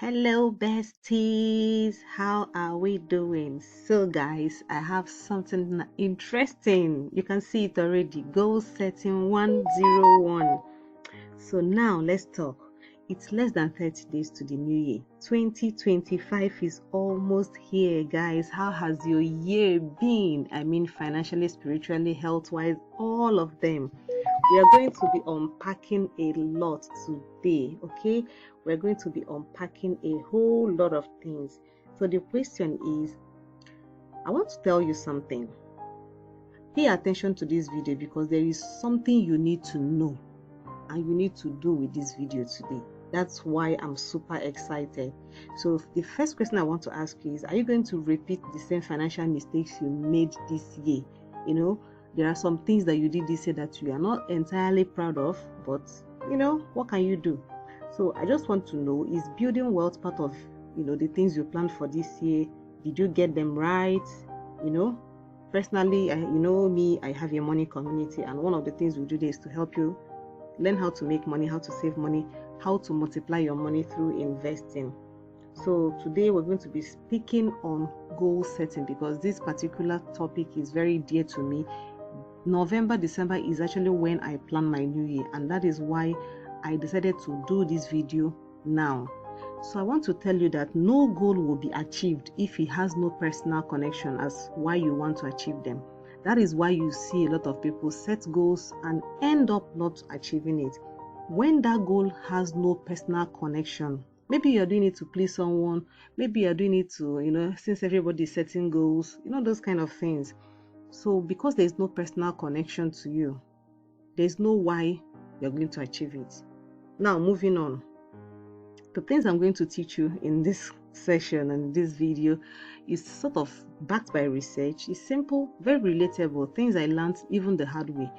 Hello besties, how are we doing? So guys, I have something interesting. You can see it already. Goal setting 101. So now let's talk. It's less than 30 days to the new year. 2025 is almost here, guys. How has your year been? I mean, financially, spiritually, health-wise, all of them. We are going to be unpacking a lot today, okay? We're going to be unpacking a whole lot of things. So the question is, I want to tell you something. Pay attention to this video because there is something you need to know and you need to do with this video today. That's why I'm super excited. So the first question I want to ask you is, are you going to repeat the same financial mistakes you made this year? You know, there are some things that you did this year that you are not entirely proud of, but what can you do? So I just want to know, is building wealth part of the things you planned for this year? Did you get them right? Personally, I have a money community, and one of the things we do there is to help you learn how to make money, how to save money, how to multiply your money through investing. So today we're going to be speaking on goal setting because this particular topic is very dear to me. November, December is actually when I plan my new year, and that is why I decided to do this video now. So I want to tell you that no goal will be achieved if it has no personal connection as why you want to achieve them. That is why you see a lot of people set goals and end up not achieving it. When that goal has no personal connection, maybe you're doing it to please someone, maybe you're doing it to, since everybody is setting goals, those kind of things. So because there's no personal connection to you, there's no why you're going to achieve it. Now, moving on. The things I'm going to teach you in this session and this video is sort of backed by research. It's simple, very relatable, things I learned even the hard way.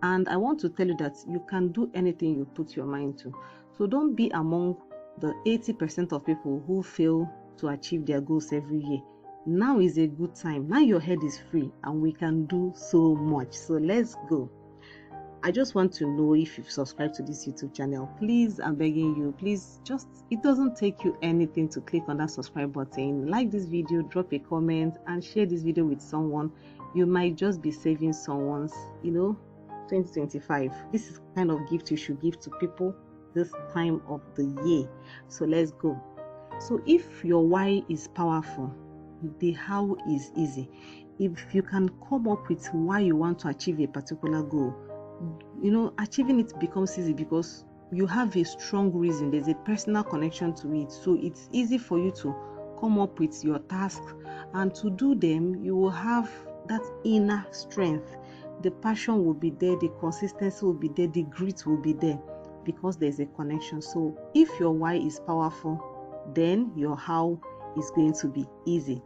And I want to tell you that you can do anything you put your mind to. So don't be among the 80% of people who fail to achieve their goals every year. Now is a good time. Now your head is free and we can do so much. So let's go. I just want to know if you've subscribed to this YouTube channel. Please, I'm begging you, please it doesn't take you anything to click on that subscribe button. Like this video, drop a comment and share this video with someone. You might just be saving someone's, 2025. This is the kind of gift you should give to people this time of the year. So let's go. So if your why is powerful, the how is easy. If you can come up with why you want to achieve a particular goal, achieving it becomes easy because you have a strong reason. There's a personal connection to it. So it's easy for you to come up with your task, and to do them, you will have that inner strength. The passion will be there, the consistency will be there, the grit will be there because there's a connection. So if your why is powerful, then your how is going to be easy.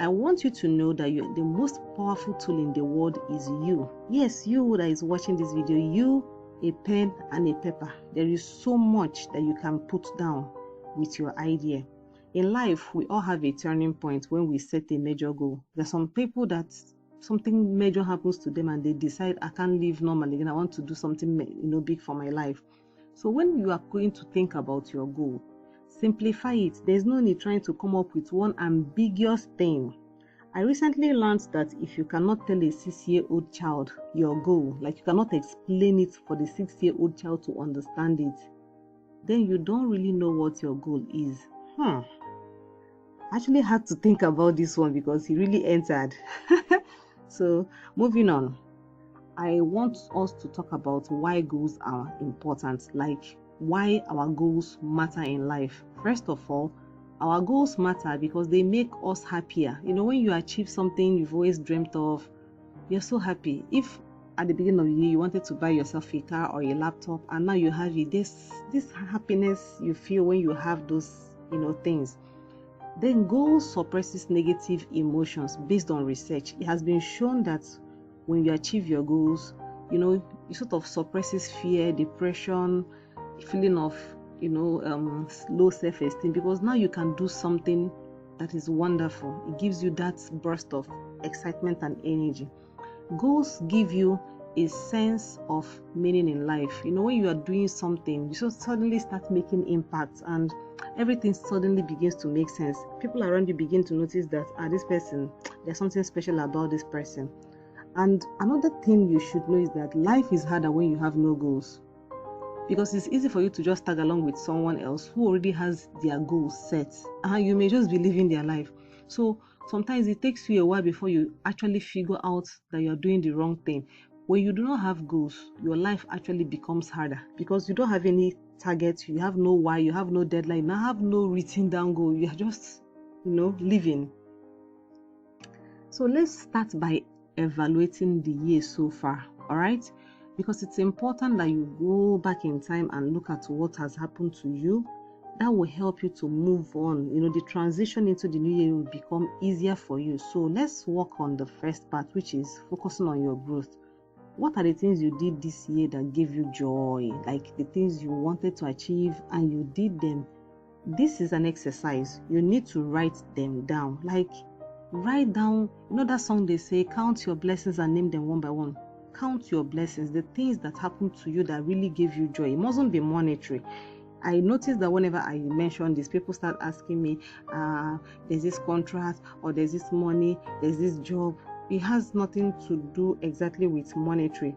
I want you to know that the most powerful tool in the world is you. Yes, you that is watching this video, you, a pen and a paper. There is so much that you can put down with your idea. In life, we all have a turning point when we set a major goal. There's some people that something major happens to them and they decide, I can't live normally and I want to do something big for my life. So when you are going to think about your goal, simplify it. There's no need trying to come up with one ambiguous thing. I recently learned that if you cannot tell a 6-year-old child your goal, like you cannot explain it for the 6-year-old child to understand it, then you don't really know what your goal is. I actually had to think about this one because he really entered. So moving on, I want us to talk about why goals are important, like why our goals matter in life. First of all, our goals matter because they make us happier. When you achieve something you've always dreamt of, you're so happy. If at the beginning of the year you wanted to buy yourself a car or a laptop and now you have it, this happiness you feel when you have those things. Then goals suppresses negative emotions based on research. It has been shown that when you achieve your goals, it sort of suppresses fear, depression, feeling of low self-esteem, because now you can do something that is wonderful. It gives you that burst of excitement and energy. Goals give you a sense of meaning in life. When you are doing something, you suddenly start making impact, and everything suddenly begins to make sense. People around you begin to notice that this person, there's something special about this person. And another thing you should know is that life is harder when you have no goals, because it's easy for you to just tag along with someone else who already has their goals set, and you may just be living their life. So sometimes it takes you a while before you actually figure out that you're doing the wrong thing. When you do not have goals, your life actually becomes harder because you don't have any target, you have no why, you have no deadline, you have no written down goal, you are just living. So let's start by evaluating the year so far. All right, because it's important that you go back in time and look at what has happened to you. That will help you to move on. The transition into the new year will become easier for you. So let's work on the first part, which is focusing on your growth. What are the things you did this year that gave you joy, like the things you wanted to achieve and you did them? This is an exercise. You need to write them down. Like, write down, that song they say, count your blessings and name them one by one. Count your blessings, the things that happened to you that really gave you joy. It mustn't be monetary. I noticed that whenever I mention this, people start asking me, there's this contract, or there's this money, there's this job. It has nothing to do exactly with monetary.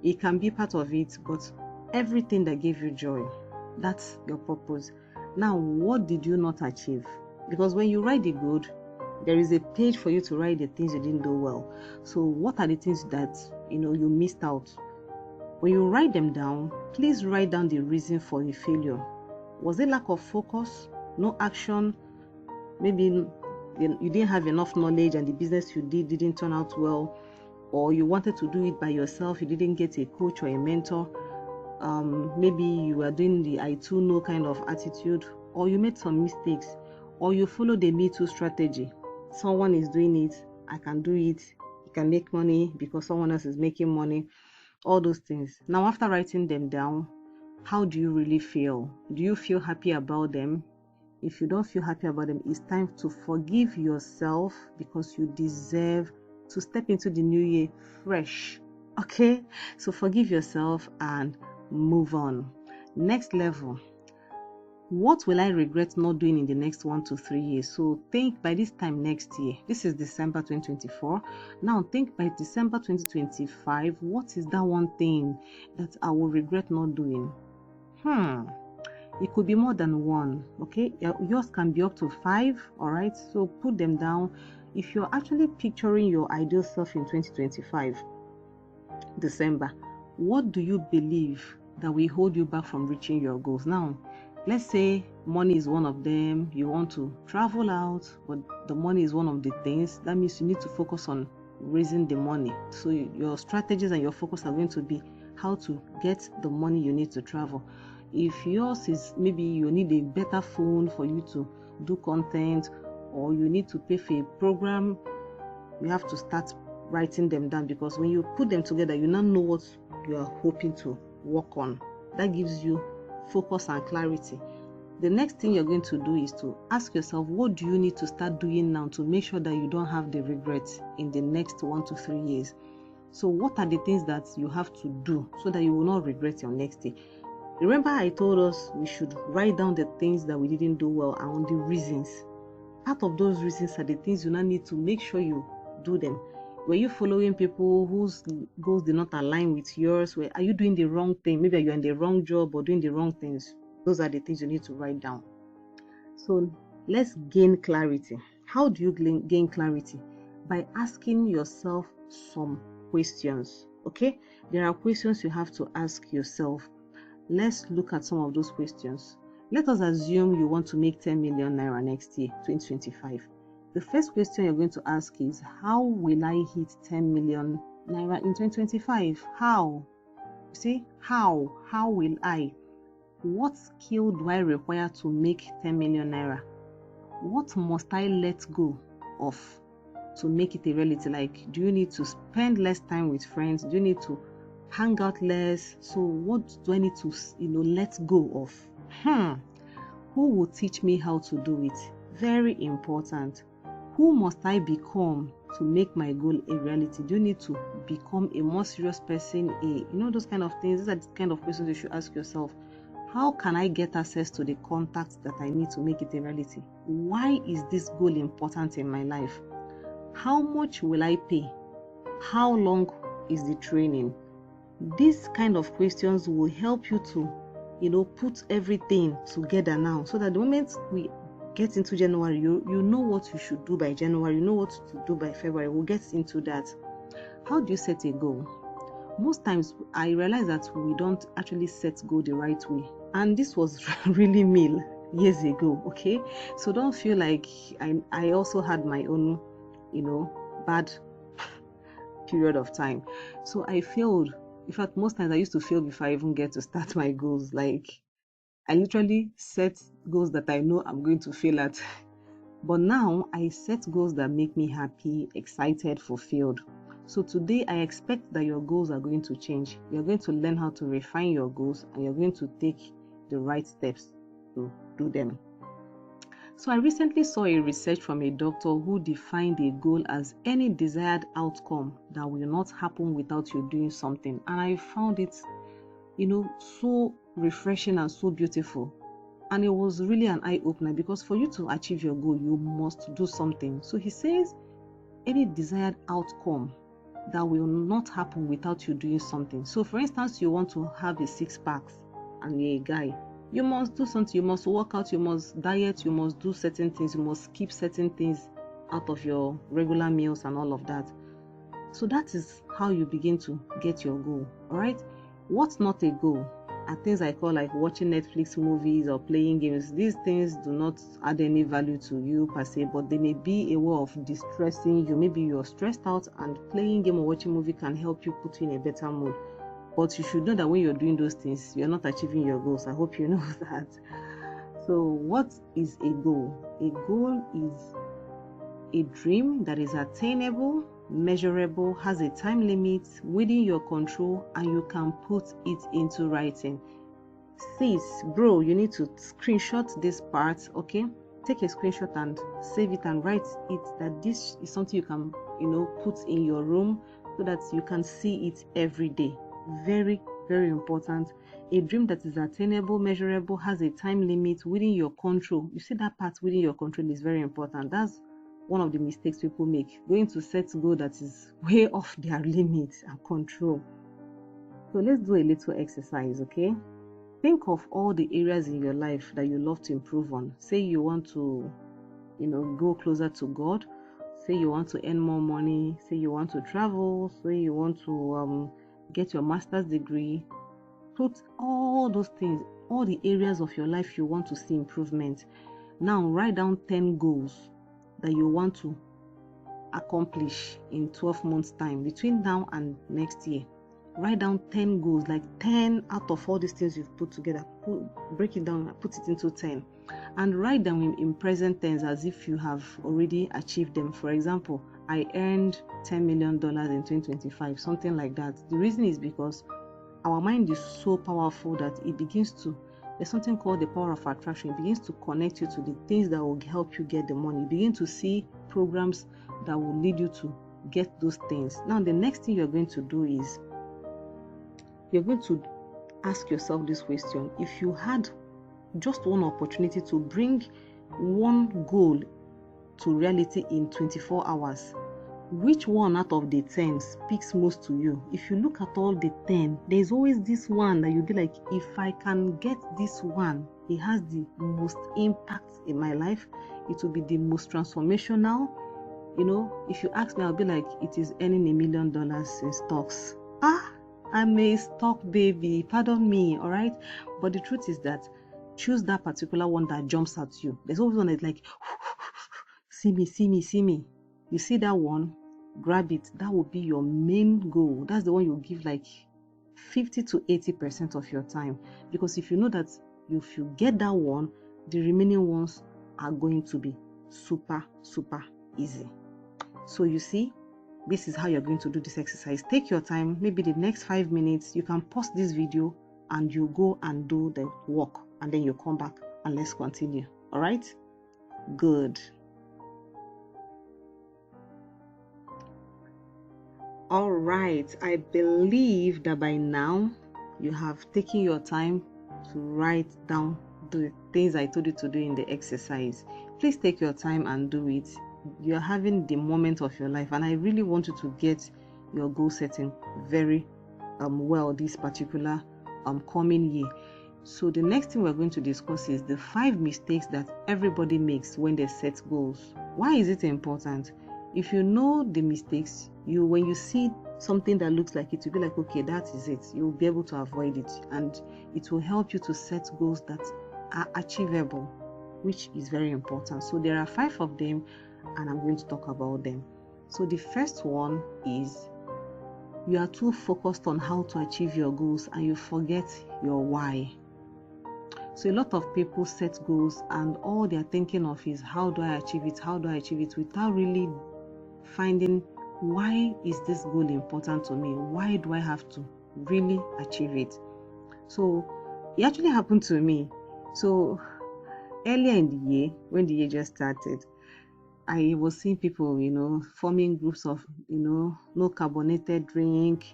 It can be part of it, but everything that gave you joy, that's your purpose. Now, what did you not achieve? Because when you write the good, there is a page for you to write the things you didn't do well. So what are the things that you missed out? When you write them down, please write down the reason for the failure. Was it lack of focus, no action? Maybe you didn't have enough knowledge and the business you did didn't turn out well, or you wanted to do it by yourself, you didn't get a coach or a mentor. Maybe you were doing the I too know kind of attitude, or you made some mistakes, or you followed the Me Too strategy. Someone is doing it, I can do it, you can make money because someone else is making money. All those things. Now, after writing them down, how do you really feel? Do you feel happy about them? If you don't feel happy about them, it's time to forgive yourself, because you deserve to step into the new year fresh. Okay? So forgive yourself and move on. Next level. What will I regret not doing in the next 1 to 3 years? So think by this time next year. This is December 2024. Now think by December 2025. What is that one thing that I will regret not doing? It could be more than one. Okay, yours can be up to 5. All right, so put them down. If you're actually picturing your ideal self in 2025 December, what do you believe that will hold you back from reaching your goals? Now, let's say money is one of them. You want to travel out, but the money is one of the things. That means you need to focus on raising the money. So your strategies and your focus are going to be how to get the money you need to travel. If yours is maybe you need a better phone for you to do content, or you need to pay for a program, you have to start writing them down, because when you put them together, you now know what you are hoping to work on. That gives you focus and clarity. The next thing you're going to do is to ask yourself, what do you need to start doing now to make sure that you don't have the regrets in the next 1 to 3 years? So what are the things that you have to do so that you will not regret your next day? Remember, I told us we should write down the things that we didn't do well and the reasons. Part of those reasons are the things you now need to make sure you do them. Were you following people whose goals did not align with yours? Are you doing the wrong thing? Maybe you're in the wrong job or doing the wrong things. Those are the things you need to write down. So let's gain clarity. How do you gain clarity? By asking yourself some questions. Okay? There are questions you have to ask yourself. Let's look at some of those questions. Let us assume you want to make 10 million naira next year, 2025. The first question you're going to ask is, how will I hit 10 million naira in 2025? How? See, how will I? What skill do I require to make 10 million naira? What must I let go of to make it a reality? Like, do you need to spend less time with friends? Do you need to hang out less? So what do I need to let go of? Who will teach me how to do it? Very important. Who must I become to make my goal a reality? Do you need to become a more serious person? Those kind of things. These are the kind of questions you should ask yourself. How can I get access to the contacts that I need to make it a reality? Why is this goal important in my life? How much will I pay? How long is the training? These kind of questions will help you to, put everything together now, so that the moment we get into January, you know what you should do by January, you know what to do by February. We'll get into that. How do you set a goal? Most times I realize that we don't actually set goal the right way, and this was really me years ago. Okay, so don't feel like I also had my own bad period of time. So I failed. In fact, most times I used to fail before I even get to start my goals. Like, I literally set goals that I know I'm going to fail at. But now I set goals that make me happy, excited, fulfilled. So today I expect that your goals are going to change. You're going to learn how to refine your goals, and you're going to take the right steps to do them. So I recently saw a research from a doctor who defined a goal as any desired outcome that will not happen without you doing something. And I found it, so refreshing and so beautiful. And it was really an eye-opener, because for you to achieve your goal, you must do something. So he says any desired outcome that will not happen without you doing something. So for instance, you want to have a 6-pack and you're a guy. You must do something. You must work out, you must diet, you must do certain things, you must keep certain things out of your regular meals and all of that. So that is how you begin to get your goal. All right. What's not a goal are things I call like watching Netflix movies or playing games. These things do not add any value to you per se, but they may be a way of distressing you. Maybe you're stressed out, and playing game or watching movie can help you put you in a better mood. But you should know that when you're doing those things, you're not achieving your goals. I hope you know that. So what is a goal? A goal is a dream that is attainable, measurable, has a time limit, within your control, and you can put it into writing. Sis, bro, you need to screenshot this part, okay? Take a screenshot and save it and write it that this is something you can, put in your room so that you can see it every day. Very, very important. A dream that is attainable, measurable, has a time limit, within your control. You see, that part within your control is very important. That's one of the mistakes people make, going to set a goal that is way off their limits and control. So let's do a little exercise, okay? Think of all the areas in your life that you love to improve on. Say you want to, go closer to God. Say you want to earn more money. Say you want to travel. Say you want to get your master's degree. Put all those things, all the areas of your life you want to see improvement. Now write down 10 goals that you want to accomplish in 12 months time, between now and next year. Write down 10 goals, like 10 out of all these things you've put together. Break it down and put it into 10, and write them in present tense as if you have already achieved them. For example, I earned $10 million in 2025, something like that. The reason is because our mind is so powerful that it begins to, there's something called the power of attraction. It begins to connect you to the things that will help you get the money. You begin to see programs that will lead you to get those things. Now, the next thing you're going to do is you're going to ask yourself this question. If you had just one opportunity to bring one goal to reality in 24 hours, which one out of the 10 speaks most to you? If you look at all the 10, there's always this one that you'll be like, if I can get this one, it has the most impact in my life. It will be the most transformational. If you ask me, I'll be like, it is earning $1 million in stocks. I'm a stock baby, pardon me, all right? But the truth is that choose that particular one that jumps at you. There's always one that's like, see me, see me, see me. You see that one, grab it. That will be your main goal. That's the one you give like 50 to 80% of your time. Because if you know that if you get that one, the remaining ones are going to be super, super easy. So you see, this is how you're going to do this exercise. Take your time, maybe the next 5 minutes. You can pause this video and you go and do the work, and then you come back and let's continue. All right? Good. All right. I believe that by now you have taken your time to write down the things I told you to do in the exercise. Please take your time and do it. You're having the moment of your life, and I really want you to get your goal setting very well this particular coming year. So the next thing we're going to discuss is the 5 mistakes that everybody makes when they set goals. Why is it important? If you know the mistakes, when you see something that looks like it, you'll be like, okay, that is it. You'll be able to avoid it, and it will help you to set goals that are achievable, which is very important. So there are 5 of them, and I'm going to talk about them. So the first one is you are too focused on how to achieve your goals and you forget your why. So a lot of people set goals and all they're thinking of is how do I achieve it? How do I achieve it? Without really finding why is this goal important to me? Why do I have to really achieve it? So it actually happened to me. So earlier in the year, when the year just started, I was seeing people, forming groups of, no carbonated drink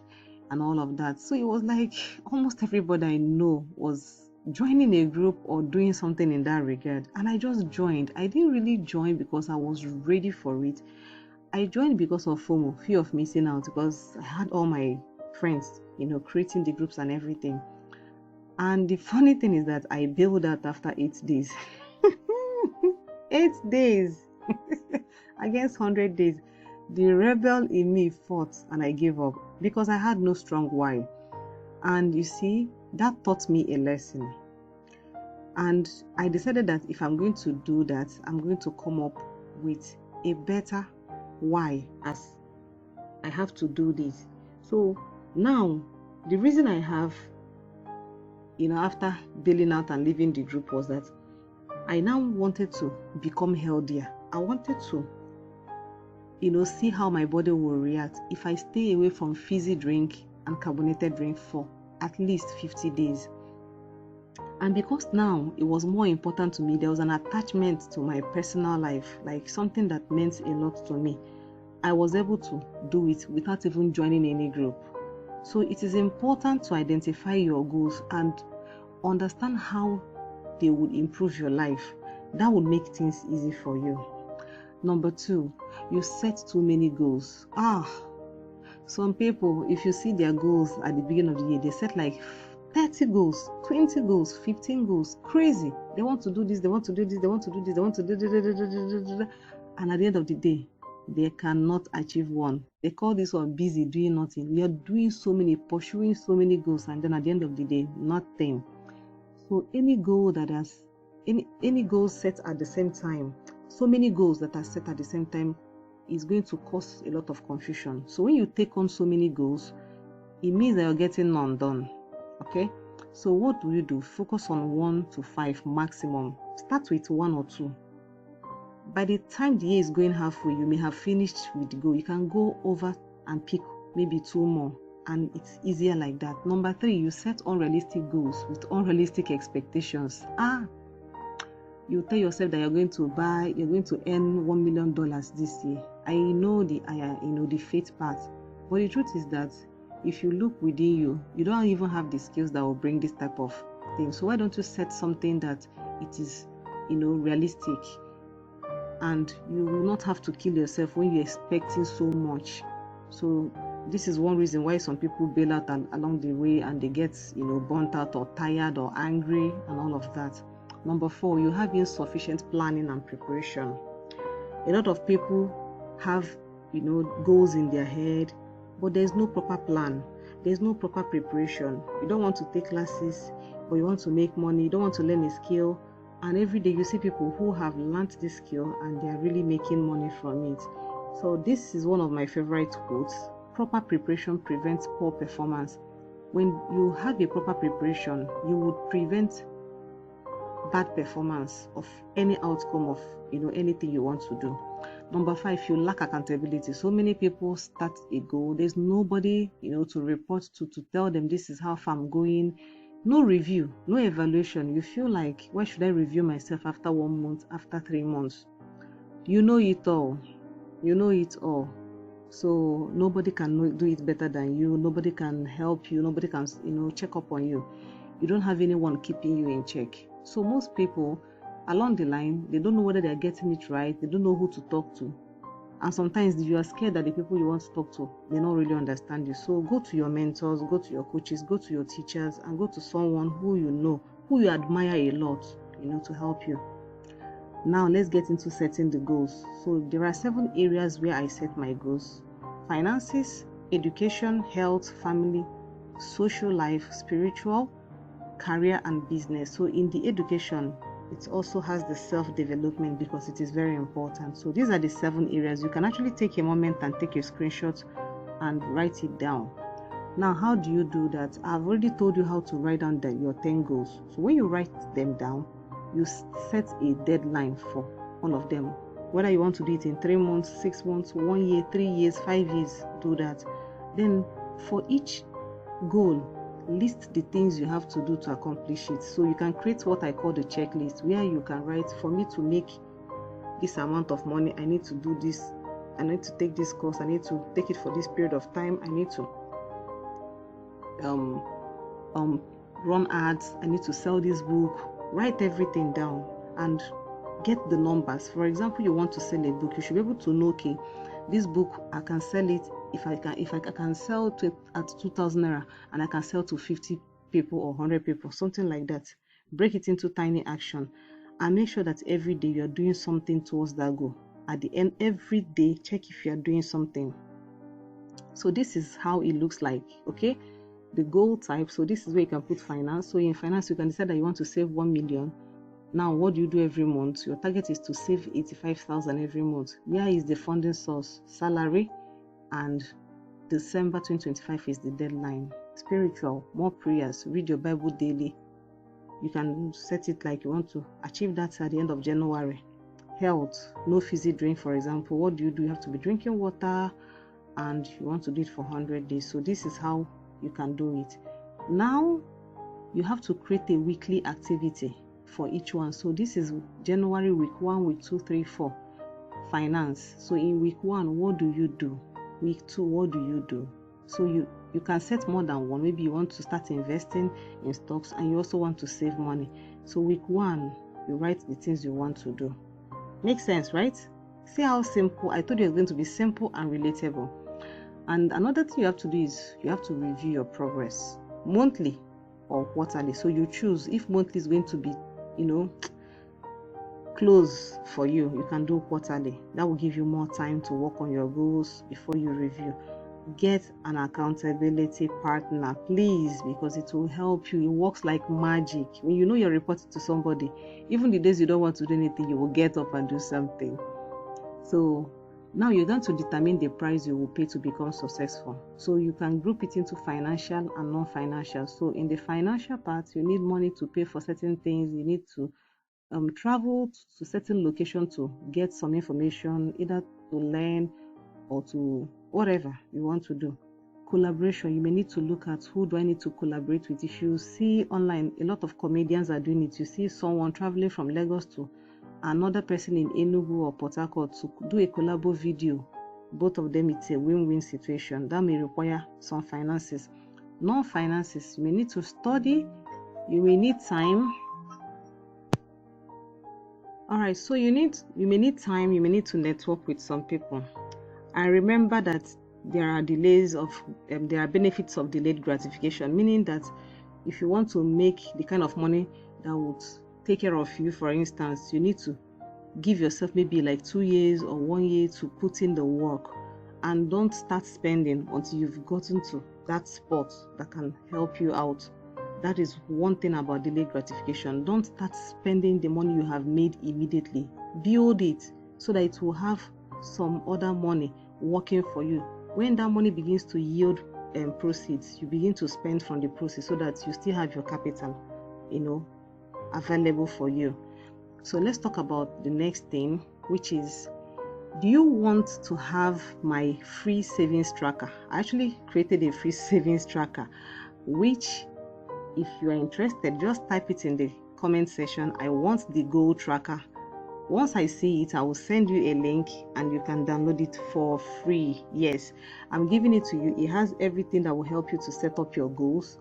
and all of that. So it was like almost everybody I know was joining a group or doing something in that regard. And I just joined. I didn't really join because I was ready for it. I joined because of FOMO, fear of missing out, because I had all my friends, creating the groups and everything. And the funny thing is that I bailed out after 8 days. 8 days against 100 days. The rebel in me fought and I gave up because I had no strong why. And you see, that taught me a lesson. And I decided that if I'm going to do that, I'm going to come up with a better why, as I have to do this. So now, the reason I have, after bailing out and leaving the group was that I now wanted to become healthier. I wanted to, see how my body will react if I stay away from fizzy drink and carbonated drink for at least 50 days. And because now it was more important to me, there was an attachment to my personal life, like something that meant a lot to me. I was able to do it without even joining any group. So it is important to identify your goals and understand how they would improve your life. That would make things easy for you. Number 2, you set too many goals. Some people, if you see their goals at the beginning of the year, they set like 30 goals, 20 goals, 15 goals. Crazy. They want to do this, they want to do this, they want to do this, they want to do this. And at the end of the day, they cannot achieve one. They call this one busy doing nothing. You're doing so many, pursuing so many goals, and then at the end of the day, nothing. So any goal that has any goal set at the same time, so many goals that are set at the same time is going to cause a lot of confusion. So when you take on so many goals, it means that you're getting none done. Okay? So what do you do? Focus on 1 to 5 maximum. Start with 1 or 2. By the time the year is going halfway, you may have finished with the goal. You can go over and pick maybe 2 more, and it's easier like that. Number 3, you set unrealistic goals with unrealistic expectations. You tell yourself that you're going to earn $1 million this year. I know the faith part, but the truth is that if you look within you, you don't even have the skills that will bring this type of thing. So why don't you set something that it is, realistic, and you will not have to kill yourself when you're expecting so much. So this is one reason why some people bail out along the way and they get, burnt out or tired or angry and all of that. Number 4, you have insufficient planning and preparation. A lot of people have, goals in their head, but there's no proper plan. There's no proper preparation. You don't want to take classes, but you want to make money. You don't want to learn a skill. And every day you see people who have learned this skill and they are really making money from it. So this is one of my favorite quotes. Proper preparation prevents poor performance. When you have a proper preparation, you would prevent bad performance of any outcome of anything you want to do. Number 5, you lack accountability. So many people start a goal. There's nobody to report to tell them this is how far I'm going. No review, no evaluation. You feel like, why should I review myself after 1 month, after 3 months? You know it all. So nobody can do it better than you. Nobody can help you. Nobody can check up on you. you don't have anyone keeping you in check. So most people along the line, they don't know whether they're getting it right, they don't know who to talk to. And sometimes you are scared that the people you want to talk to, they don't really understand you. So go to your mentors, go to your coaches, go to your teachers, and go to someone who you know, who you admire a lot, to help you. Now let's get into setting the goals. So there are 7 areas where I set my goals: finances, education, health, family, social life, spiritual, career, and business. So in the education, it also has the self-development because it is very important. So these are the 7 areas. You can actually take a moment and take a screenshot and write it down. Now, how do you do that? I've already told you how to write down your 10 goals. So when you write them down, you set a deadline for all of them. Whether you want to do it in 3 months, 6 months, 1 year, 3 years, 5 years, do that. Then for each goal, list the things you have to do to accomplish it. So you can create what I call the checklist, where you can write, for me to make this amount of money, I need to do this, I need to take this course, I need to take it for this period of time, I need to run ads, I need to sell this book. Write everything down and get the numbers. For example, you want to sell a book, you should be able to know, okay, this book, I can sell it if I can sell it at 2,000 naira, and I can sell to 50 people or 100 people, something like that. Break it into tiny action and make sure that every day you're doing something towards that goal. At the end, every day, check if you're doing something. So this is how it looks like, okay? The goal type. So this is where you can put finance. So in finance, you can decide that you want to save 1 million. Now, what do you do every month? Your target is to save 85,000 every month. Where is the funding source? Salary. And December 2025 is the deadline. Spiritual, more prayers, read your Bible daily. You can set it like you want to achieve that at the end of January. Health, no fizzy drink, for example. What do? You have to be drinking water, and you want to do it for 100 days. So this is how you can do it. Now you have to create a weekly activity for each one. So this is January, week 1, week 2, 3, 4. Finance. So in week 1, what do you do? Week 2, what do you do? So you can set more than one. Maybe you want to start investing in stocks and you also want to save money. So week 1, you write the things you want to do. Makes sense, right? See how simple. I told you it's going to be simple and relatable. And another thing you have to do is you have to review your progress monthly or quarterly. So you choose. If monthly is going to be, close for you, you can do quarterly. That will give you more time to work on your goals before you review. Get an accountability partner, please, because it will help you. It works like magic. When you know you're reporting to somebody, even the days you don't want to do anything, you will get up and do something. So now you're going to determine the price you will pay to become successful. So you can group it into financial and non-financial. So in the financial part, you need money to pay for certain things. You need to travel to certain location to get some information, either to learn or to whatever you want to do. Collaboration, you may need to look at who do I need to collaborate with. If you see online, a lot of comedians are doing it. You see someone traveling from Lagos to another person in Enugu or Port Harcourt to do a collabo video. Both of them, it's a win-win situation. That may require some finances. Non-finances, you may need to study, you may need time. All right, so you may need time, you may need to network with some people. And remember that there are there are benefits of delayed gratification, meaning that if you want to make the kind of money that would take care of you, for instance, you need to give yourself maybe like 2 years or 1 year to put in the work, and don't start spending until you've gotten to that spot that can help you out. That is one thing about delayed gratification. Don't start spending the money you have made immediately. Build it so that it will have some other money working for you. When that money begins to yield proceeds, you begin to spend from the proceeds so that you still have your capital, available for you. So let's talk about the next thing, which is, do you want to have my free savings tracker? I actually created a free savings tracker, which, if you are interested, just type it in the comment section. I want the goal tracker. Once I see it, I will send you a link and you can download it for free. Yes, I'm giving it to you. It has everything that will help you to set up your goals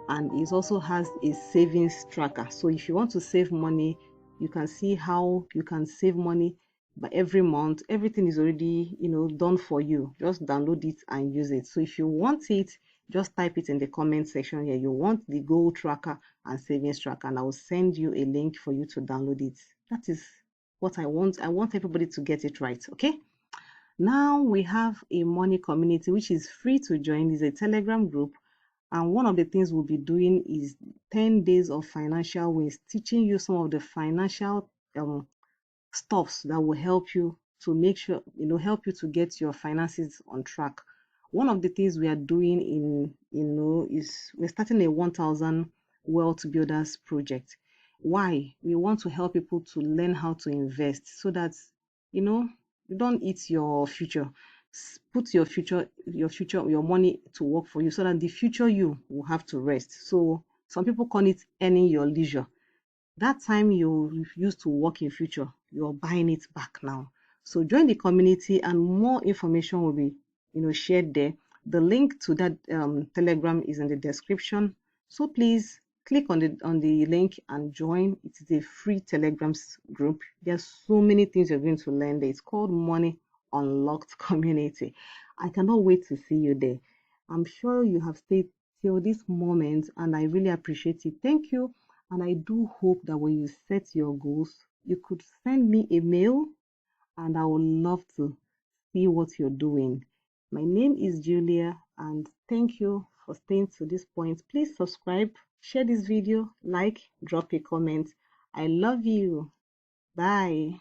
and it also has a savings tracker. So if you want to save money, you can see how you can save money by every month. Everything is already, done for you. Just download it and use it. So if you want it, just type it in the comment section here. You want the goal tracker and savings tracker, and I will send you a link for you to download it. That is what I want. I want everybody to get it right. Okay. Now we have a money community which is free to join. It's a Telegram group, and one of the things we'll be doing is 10 days of financial wins, teaching you some of the financial stuffs that will help you to make sure, help you to get your finances on track. One of the things we are doing is we're starting a 1000 wealth builders project. Why? We want to help people to learn how to invest so that, you don't eat your future. Put your money to work for you so that the future you will have to rest. So some people call it earning your leisure. That time you used to work in future, you're buying it back now. So join the community and more information will be shared there. The link to that Telegram is in the description. So please click on the link and join. It is a free Telegram group. There's so many things you're going to learn there. It's called Money Unlocked Community. I cannot wait to see you there. I'm sure you have stayed till this moment and I really appreciate it. Thank you. And I do hope that when you set your goals, you could send me a mail and I would love to see what you're doing. My name is Julia and thank you for staying to this point. Please subscribe, share this video, like, drop a comment. I love you. Bye.